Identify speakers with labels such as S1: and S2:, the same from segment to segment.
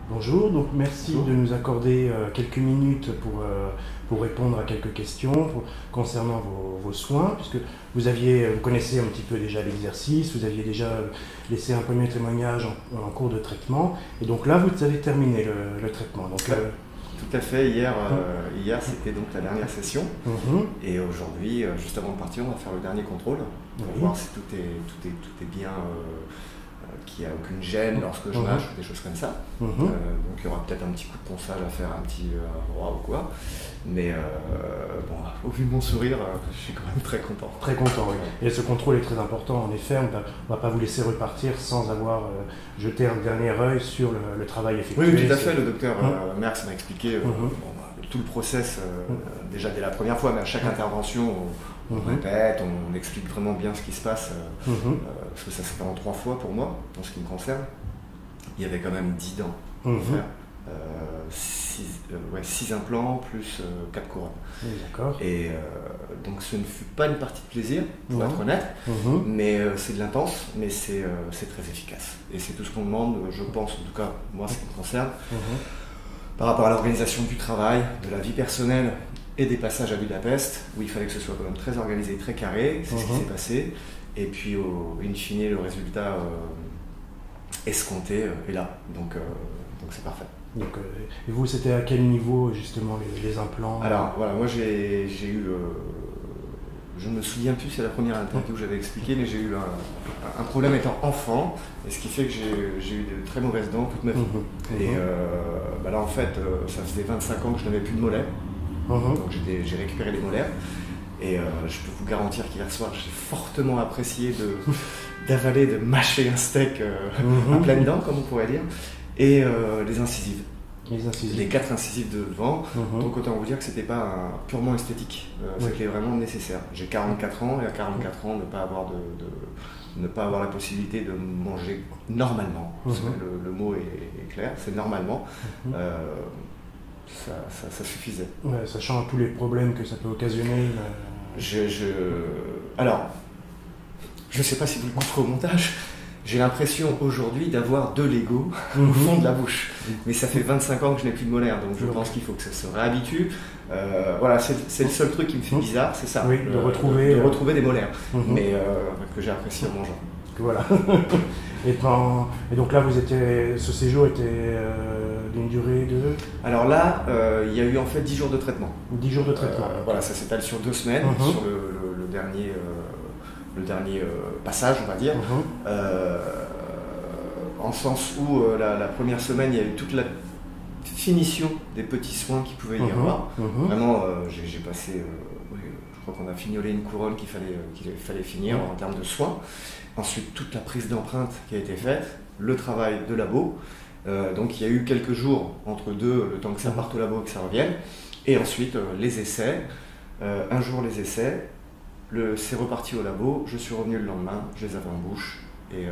S1: Bonjour, donc merci
S2: Bonjour.
S1: de nous accorder quelques minutes pour répondre à quelques questions concernant vos soins, puisque vous connaissez un petit peu déjà l'exercice, vous aviez déjà laissé un premier témoignage en cours de traitement, et donc là vous avez terminé le traitement. Donc,
S2: Tout à fait, hier c'était donc la dernière session,
S1: mhm,
S2: et aujourd'hui, juste avant de partir, on va faire le dernier contrôle pour
S1: oui,
S2: voir si tout est bien, qu'il n'y a aucune gêne lorsque je mâche ou des choses comme ça.
S1: mhm.
S2: Donc il y aura peut-être un petit coup de ponçage à faire, un petit endroit ou quoi, mais bon, au vu de mon sourire, je suis quand même très content.
S1: Très content, oui. Et ce contrôle est très important, en effet, on ne va pas vous laisser repartir sans avoir jeté un dernier œil sur le travail effectué.
S2: Oui, oui, tout à fait. Le docteur Merckx m'a expliqué
S1: Mhm.
S2: tout le process déjà dès la première fois, mais à chaque intervention, on répète, on explique vraiment bien ce qui se passe,
S1: Mhm.
S2: parce que ça s'est fait en 3 fois pour moi, en ce qui me concerne. Il y avait quand même 10 dents à
S1: Mhm.
S2: faire, 6 implants plus 4 couronnes.
S1: Oui, d'accord.
S2: Et donc ce ne fut pas une partie de plaisir, pour
S1: Non.
S2: être honnête,
S1: Mhm.
S2: mais c'est de l'intense, mais c'est très efficace. Et c'est tout ce qu'on demande, je pense, en tout cas, moi, ce qui me concerne,
S1: Mhm.
S2: par rapport à l'organisation du travail, de la vie personnelle et des passages à Budapest, où il fallait que ce soit quand même très organisé, très carré, c'est ce qui s'est passé. Et puis, in fine, le résultat escompté est là. Donc c'est parfait.
S1: Donc, et vous, c'était à quel niveau justement les implants?
S2: Alors voilà, moi j'ai eu, je ne me souviens plus si c'est la première interview que j'avais expliqué, mais j'ai eu un problème étant enfant, et ce qui fait que j'ai eu de très mauvaises dents toute ma vie.
S1: Mhm.
S2: Et là en fait, ça faisait 25 ans que je n'avais plus de molaires,
S1: Mhm.
S2: donc j'ai récupéré les molaires, et je peux vous garantir qu'hier soir j'ai fortement apprécié d'avaler, de mâcher un steak à pleines dents, comme on pourrait dire, et les incisives.
S1: Les incisives.
S2: Les 4 incisives de devant,
S1: Mhm.
S2: donc autant vous dire que c'était pas purement esthétique, c'était vraiment nécessaire. J'ai 44 ans et à 44 ans, ne pas avoir la possibilité de manger normalement, parce que le mot est clair, c'est normalement, ça suffisait.
S1: Ouais, sachant tous les problèmes que ça peut occasionner.
S2: Alors, je ne sais pas si vous le couperez au montage, j'ai l'impression aujourd'hui d'avoir 2 Legos au fond de la bouche. Mais ça fait 25 ans que je n'ai plus de molaires, donc je pense qu'il faut que ça se réhabitue. Voilà, c'est le seul truc qui me fait bizarre, c'est ça.
S1: Oui, de retrouver
S2: des molaires, mais que j'ai apprécié en mangeant.
S1: Voilà. Et donc là, ce séjour était d'une durée de
S2: Alors là, il y a eu en fait 10 jours de traitement.
S1: 10 jours de traitement.
S2: Voilà, ça s'étale sur 2 semaines, sur le dernier passage, on va dire. En sens où la première semaine, il y a eu toute la finition des petits soins qu'il pouvait y avoir. Vraiment, j'ai passé, je crois qu'on a fignolé une couronne qu'il fallait finir en termes de soins. Ensuite, toute la prise d'empreinte qui a été faite, le travail de labo. Donc il y a eu quelques jours entre deux, le temps que ça parte au labo et que ça revienne. Et ensuite, les essais. Un jour, les essais. C'est reparti au labo, je suis revenu le lendemain, je les avais en bouche, et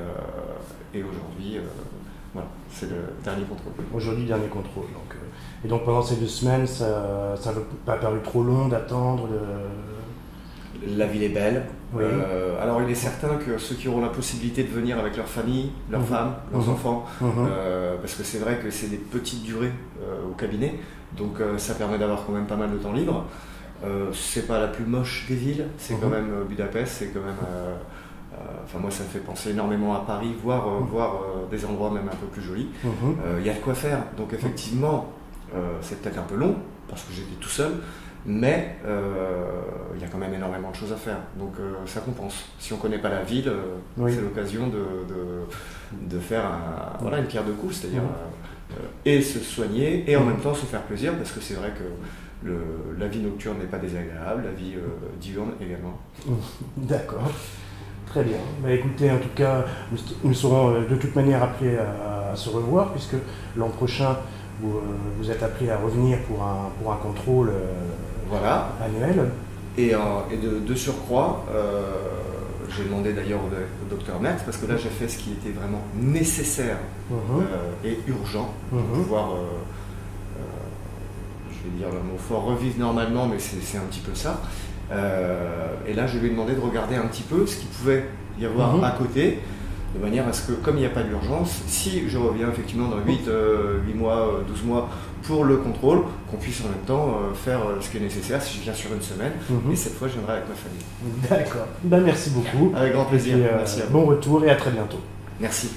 S2: aujourd'hui, voilà, c'est le dernier contrôle.
S1: Aujourd'hui, dernier contrôle. Et donc pendant ces 2 semaines, ça n'a pas paru trop long d'attendre
S2: La ville est belle.
S1: Oui.
S2: Alors il est certain que ceux qui auront la possibilité de venir avec leur famille, leurs femmes, leurs enfants, parce que c'est vrai que c'est des petites durées au cabinet, donc ça permet d'avoir quand même pas mal de temps libre. C'est pas la plus moche des villes, c'est quand même Budapest, c'est quand même. Enfin moi ça me fait penser énormément à Paris, voire des endroits même un peu plus jolis. Il y a de quoi faire, donc effectivement c'est peut-être un peu long parce que j'étais tout seul, mais il y a quand même énormément de choses à faire, donc ça compense. Si on ne connaît pas la ville, c'est l'occasion de faire une pierre deux coups, c'est-à-dire et se soigner et en même temps se faire plaisir, parce que c'est vrai que la vie nocturne n'est pas désagréable, la vie diurne également.
S1: D'accord, très bien. Bah, écoutez, en tout cas, nous serons de toute manière appelés à se revoir, puisque l'an prochain, vous êtes appelés à revenir pour un contrôle annuel.
S2: Et de surcroît, j'ai demandé d'ailleurs au docteur Merckx, parce que là j'ai fait ce qui était vraiment nécessaire et urgent pour pouvoir, je vais dire le mot fort, revivre normalement, mais c'est un petit peu ça. Et là je lui ai demandé de regarder un petit peu ce qu'il pouvait y avoir à côté, de manière à ce que, comme il n'y a pas d'urgence, si je reviens effectivement dans 8 mois, 12 mois pour le contrôle, qu'on puisse en même temps faire ce qui est nécessaire si je viens sur une semaine, et cette fois je viendrai avec ma famille.
S1: D'accord, merci beaucoup.
S2: Avec grand plaisir, merci à vous.
S1: Bon retour et à très bientôt.
S2: Merci.